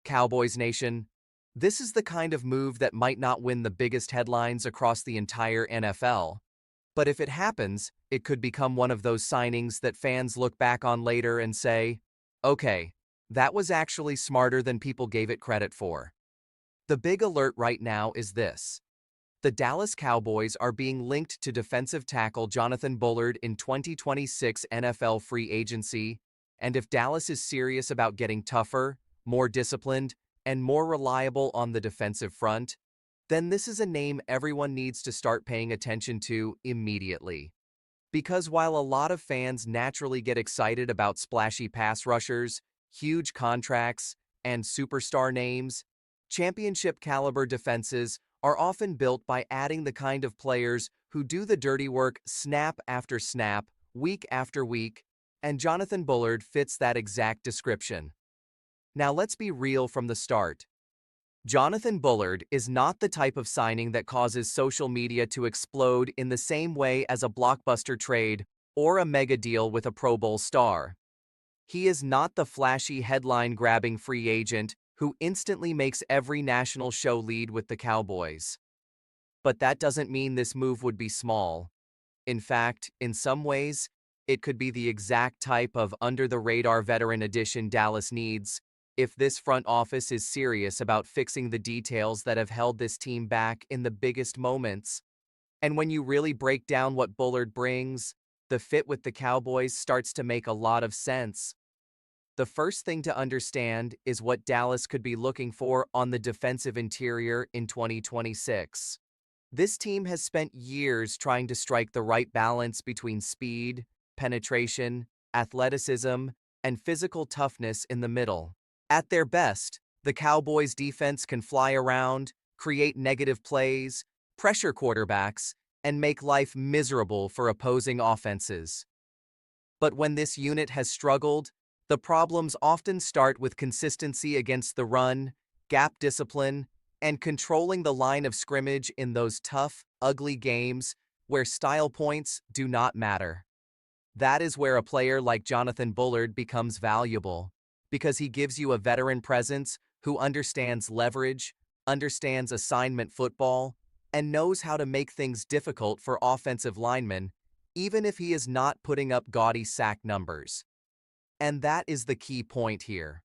Cowboys Nation, this is the kind of move that might not win the biggest headlines across the entire NFL. But if it happens, it could become one of those signings that fans look back on later and say, okay, that was actually smarter than people gave it credit for. The big alert right now is this. The Dallas Cowboys are being linked to defensive tackle Jonathan Bullard in 2026 NFL free agency, and if Dallas is serious about getting tougher, more disciplined, and more reliable on the defensive front, then this is a name everyone needs to start paying attention to immediately. Because while a lot of fans naturally get excited about splashy pass rushers, huge contracts, and superstar names, championship-caliber defenses are often built by adding the kind of players who do the dirty work snap after snap, week after week, and Jonathan Bullard fits that exact description. Now let's be real from the start. Jonathan Bullard is not the type of signing that causes social media to explode in the same way as a blockbuster trade or a mega deal with a Pro Bowl star. He is not the flashy headline-grabbing free agent who instantly makes every national show lead with the Cowboys. But that doesn't mean this move would be small. In fact, in some ways, it could be the exact type of under-the-radar veteran addition Dallas needs if this front office is serious about fixing the details that have held this team back in the biggest moments. And when you really break down what Bullard brings, the fit with the Cowboys starts to make a lot of sense. The first thing to understand is what Dallas could be looking for on the defensive interior in 2026. This team has spent years trying to strike the right balance between speed, penetration, athleticism, and physical toughness in the middle. At their best, the Cowboys' defense can fly around, create negative plays, pressure quarterbacks, and make life miserable for opposing offenses. But when this unit has struggled, the problems often start with consistency against the run, gap discipline, and controlling the line of scrimmage in those tough, ugly games where style points do not matter. That is where a player like Jonathan Bullard becomes valuable, because he gives you a veteran presence who understands leverage, understands assignment football, and knows how to make things difficult for offensive linemen, even if he is not putting up gaudy sack numbers. And that is the key point here.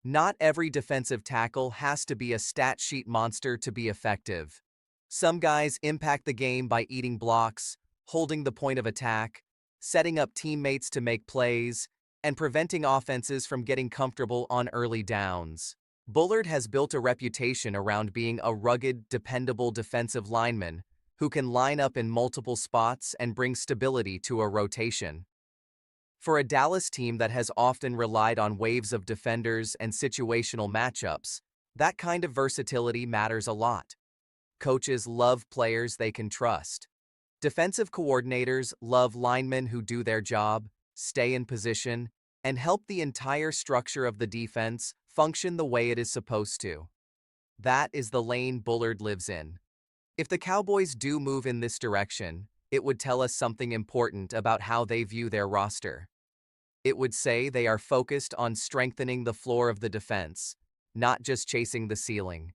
Not every defensive tackle has to be a stat sheet monster to be effective. Some guys impact the game by eating blocks, holding the point of attack, setting up teammates to make plays, and preventing offenses from getting comfortable on early downs. Bullard has built a reputation around being a rugged, dependable defensive lineman who can line up in multiple spots and bring stability to a rotation. For a Dallas team that has often relied on waves of defenders and situational matchups, that kind of versatility matters a lot. Coaches love players they can trust. Defensive coordinators love linemen who do their job, stay in position, and help the entire structure of the defense function the way it is supposed to. That is the lane Bullard lives in. If the Cowboys do move in this direction, it would tell us something important about how they view their roster. It would say they are focused on strengthening the floor of the defense, not just chasing the ceiling.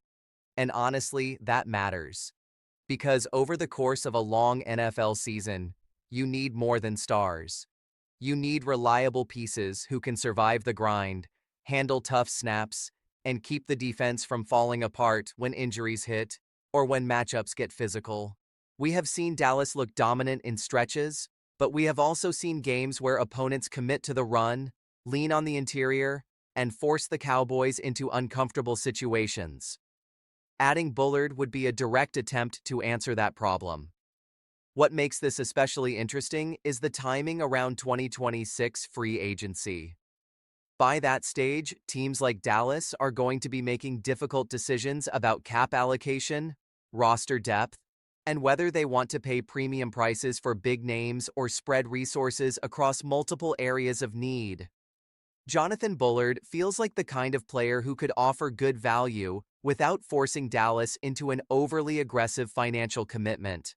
And honestly, that matters. Because over the course of a long NFL season, you need more than stars. You need reliable pieces who can survive the grind, handle tough snaps, and keep the defense from falling apart when injuries hit or when matchups get physical. We have seen Dallas look dominant in stretches, but we have also seen games where opponents commit to the run, lean on the interior, and force the Cowboys into uncomfortable situations. Adding Bullard would be a direct attempt to answer that problem. What makes this especially interesting is the timing around 2026 free agency. By that stage, teams like Dallas are going to be making difficult decisions about cap allocation, roster depth, and whether they want to pay premium prices for big names or spread resources across multiple areas of need. Jonathan Bullard feels like the kind of player who could offer good value without forcing Dallas into an overly aggressive financial commitment.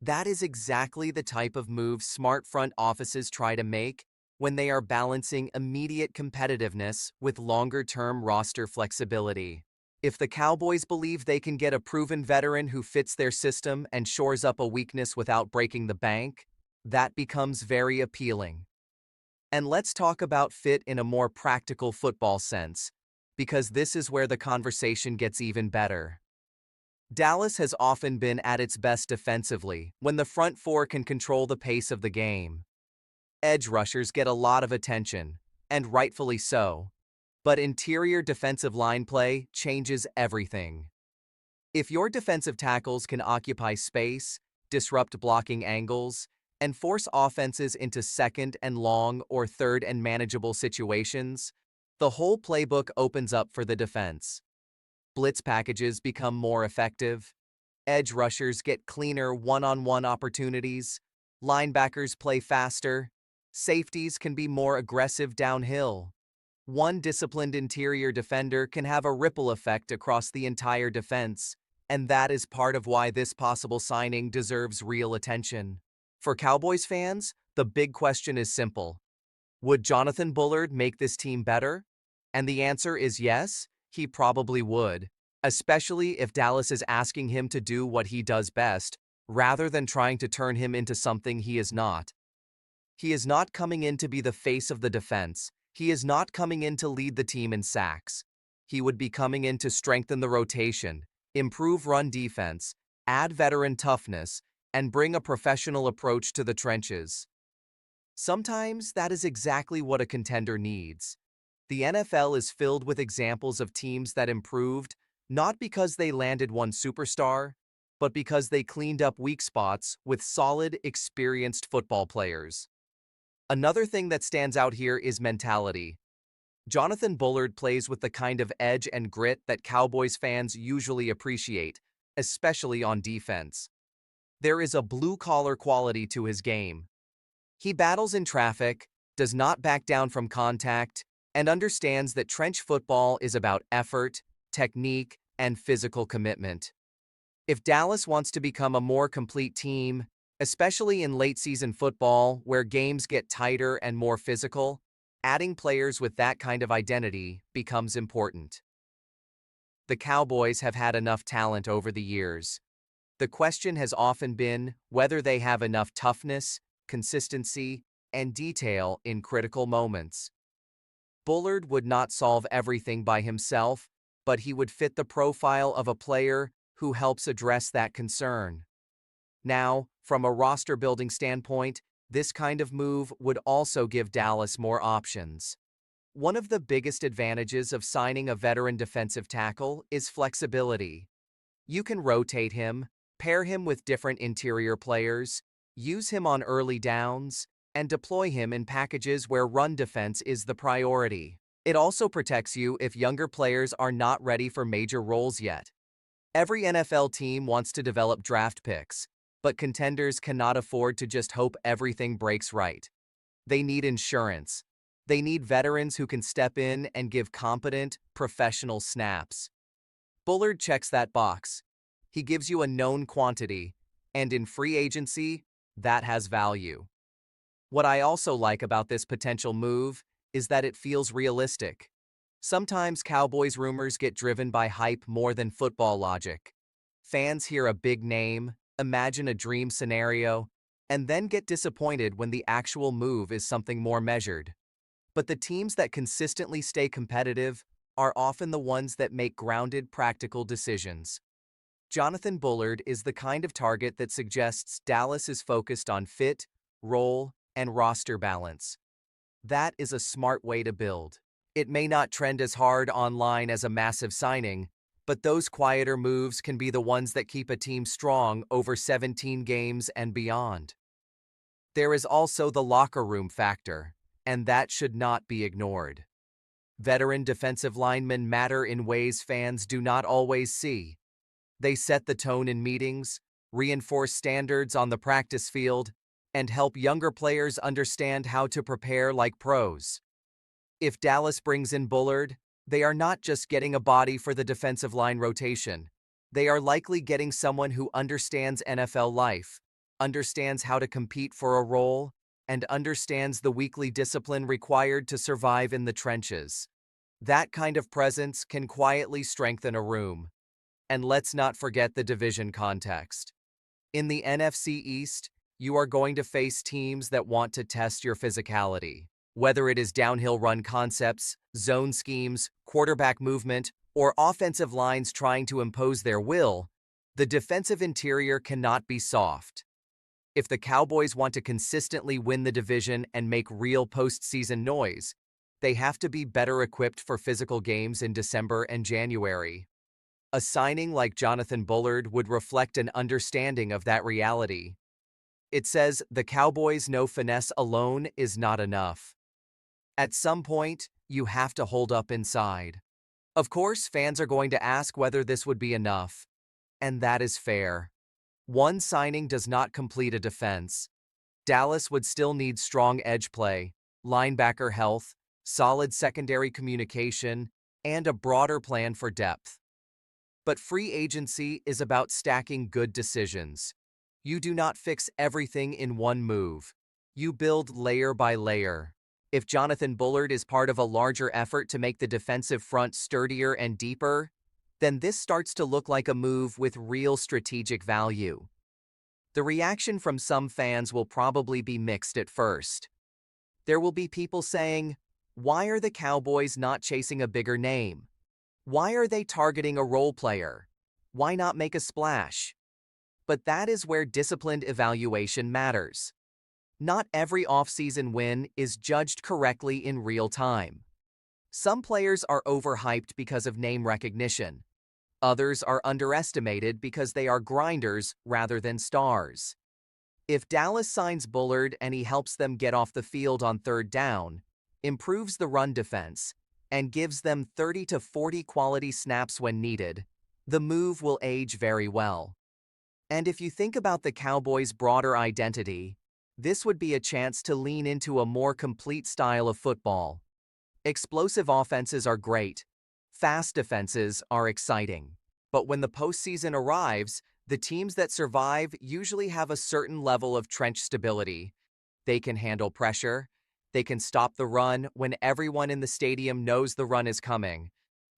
That is exactly the type of move smart front offices try to make, when they are balancing immediate competitiveness with longer-term roster flexibility. If the Cowboys believe they can get a proven veteran who fits their system and shores up a weakness without breaking the bank, that becomes very appealing. And let's talk about fit in a more practical football sense, because this is where the conversation gets even better. Dallas has often been at its best defensively when the front four can control the pace of the game. Edge rushers get a lot of attention, and rightfully so. But interior defensive line play changes everything. If your defensive tackles can occupy space, disrupt blocking angles, and force offenses into second and long or third and manageable situations, the whole playbook opens up for the defense. Blitz packages become more effective. Edge rushers get cleaner one-on-one opportunities. Linebackers play faster. Safeties can be more aggressive downhill. One disciplined interior defender can have a ripple effect across the entire defense, and that is part of why this possible signing deserves real attention. For Cowboys fans, the big question is simple. Would Jonathan Bullard make this team better? And the answer is yes, he probably would, especially if Dallas is asking him to do what he does best, rather than trying to turn him into something he is not. He is not coming in to be the face of the defense. He is not coming in to lead the team in sacks. He would be coming in to strengthen the rotation, improve run defense, add veteran toughness, and bring a professional approach to the trenches. Sometimes that is exactly what a contender needs. The NFL is filled with examples of teams that improved, not because they landed one superstar, but because they cleaned up weak spots with solid, experienced football players. Another thing that stands out here is mentality. Jonathan Bullard plays with the kind of edge and grit that Cowboys fans usually appreciate, especially on defense. There is a blue-collar quality to his game. He battles in traffic, does not back down from contact, and understands that trench football is about effort, technique, and physical commitment. If Dallas wants to become a more complete team, especially in late-season football where games get tighter and more physical, adding players with that kind of identity becomes important. The Cowboys have had enough talent over the years. The question has often been whether they have enough toughness, consistency, and detail in critical moments. Bullard would not solve everything by himself, but he would fit the profile of a player who helps address that concern. Now, from a roster-building standpoint, this kind of move would also give Dallas more options. One of the biggest advantages of signing a veteran defensive tackle is flexibility. You can rotate him, pair him with different interior players, use him on early downs, and deploy him in packages where run defense is the priority. It also protects you if younger players are not ready for major roles yet. Every NFL team wants to develop draft picks, but contenders cannot afford to just hope everything breaks right. They need insurance. They need veterans who can step in and give competent, professional snaps. Bullard checks that box. He gives you a known quantity, and in free agency, that has value. What I also like about this potential move is that it feels realistic. Sometimes Cowboys rumors get driven by hype more than football logic. Fans hear a big name, imagine a dream scenario, and then get disappointed when the actual move is something more measured. But the teams that consistently stay competitive are often the ones that make grounded, practical decisions. Jonathan Bullard is the kind of target that suggests Dallas is focused on fit, role, and roster balance. That is a smart way to build. It may not trend as hard online as a massive signing, but those quieter moves can be the ones that keep a team strong over 17 games and beyond. There is also the locker room factor, and that should not be ignored. Veteran defensive linemen matter in ways fans do not always see. They set the tone in meetings, reinforce standards on the practice field, and help younger players understand how to prepare like pros. If Dallas brings in Bullard, they are not just getting a body for the defensive line rotation. They are likely getting someone who understands NFL life, understands how to compete for a role, and understands the weekly discipline required to survive in the trenches. That kind of presence can quietly strengthen a room. And let's not forget the division context. In the NFC East, you are going to face teams that want to test your physicality. Whether it is downhill run concepts, zone schemes, quarterback movement, or offensive lines trying to impose their will, the defensive interior cannot be soft. If the Cowboys want to consistently win the division and make real postseason noise, they have to be better equipped for physical games in December and January. A signing like Jonathan Bullard would reflect an understanding of that reality. It says the Cowboys know finesse alone is not enough. At some point, you have to hold up inside. Of course, fans are going to ask whether this would be enough. And that is fair. One signing does not complete a defense. Dallas would still need strong edge play, linebacker health, solid secondary communication, and a broader plan for depth. But free agency is about stacking good decisions. You do not fix everything in one move. You build layer by layer. If Jonathan Bullard is part of a larger effort to make the defensive front sturdier and deeper, then this starts to look like a move with real strategic value. The reaction from some fans will probably be mixed at first. There will be people saying, "Why are the Cowboys not chasing a bigger name? Why are they targeting a role player? Why not make a splash?" But that is where disciplined evaluation matters. Not every offseason win is judged correctly in real time. Some players are overhyped because of name recognition. Others are underestimated because they are grinders rather than stars. If Dallas signs Bullard and he helps them get off the field on third down, improves the run defense, and gives them 30 to 40 quality snaps when needed, the move will age very well. And if you think about the Cowboys' broader identity, this would be a chance to lean into a more complete style of football. Explosive offenses are great. Fast defenses are exciting. But when the postseason arrives, the teams that survive usually have a certain level of trench stability. They can handle pressure. They can stop the run when everyone in the stadium knows the run is coming.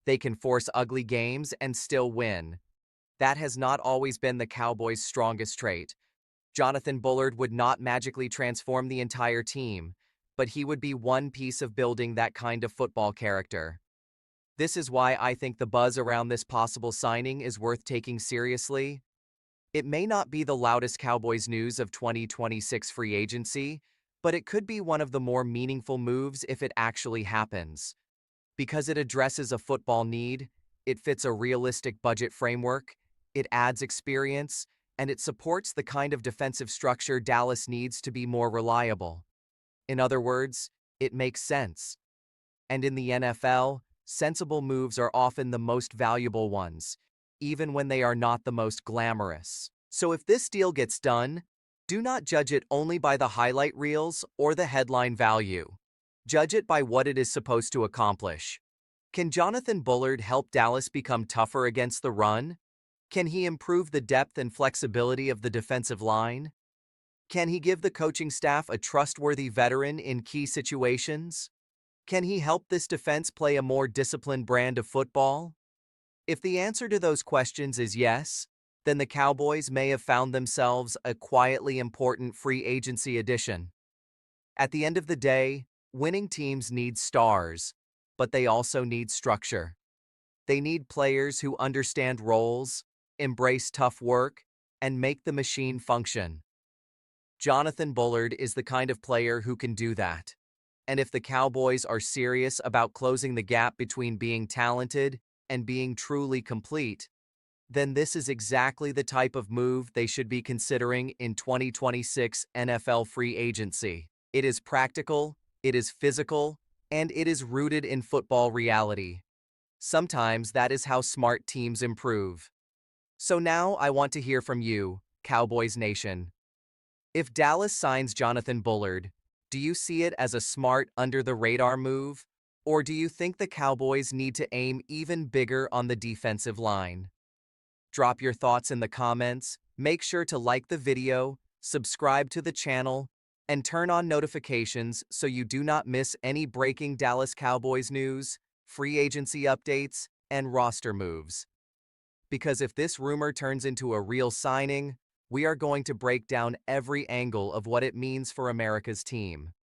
They can force ugly games and still win. That has not always been the Cowboys' strongest trait. Jonathan Bullard would not magically transform the entire team, but he would be one piece of building that kind of football character. This is why I think the buzz around this possible signing is worth taking seriously. It may not be the loudest Cowboys news of 2026 free agency, but it could be one of the more meaningful moves if it actually happens. Because it addresses a football need, it fits a realistic budget framework, it adds experience, and it supports the kind of defensive structure Dallas needs to be more reliable. In other words, it makes sense. And in the NFL, sensible moves are often the most valuable ones, even when they are not the most glamorous. So if this deal gets done, do not judge it only by the highlight reels or the headline value. Judge it by what it is supposed to accomplish. Can Jonathan Bullard help Dallas become tougher against the run? Can he improve the depth and flexibility of the defensive line? Can he give the coaching staff a trustworthy veteran in key situations? Can he help this defense play a more disciplined brand of football? If the answer to those questions is yes, then the Cowboys may have found themselves a quietly important free agency addition. At the end of the day, winning teams need stars, but they also need structure. They need players who understand roles, embrace tough work, and make the machine function. Jonathan Bullard is the kind of player who can do that. And if the Cowboys are serious about closing the gap between being talented and being truly complete, then this is exactly the type of move they should be considering in 2026 NFL free agency. It is practical, it is physical, and it is rooted in football reality. Sometimes that is how smart teams improve. So now I want to hear from you, Cowboys Nation. If Dallas signs Jonathan Bullard, do you see it as a smart, under-the-radar move? Or do you think the Cowboys need to aim even bigger on the defensive line? Drop your thoughts in the comments, make sure to like the video, subscribe to the channel, And turn on notifications so you do not miss any breaking Dallas Cowboys news, free agency updates, and roster moves. Because if this rumor turns into a real signing, we are going to break down every angle of what it means for America's team.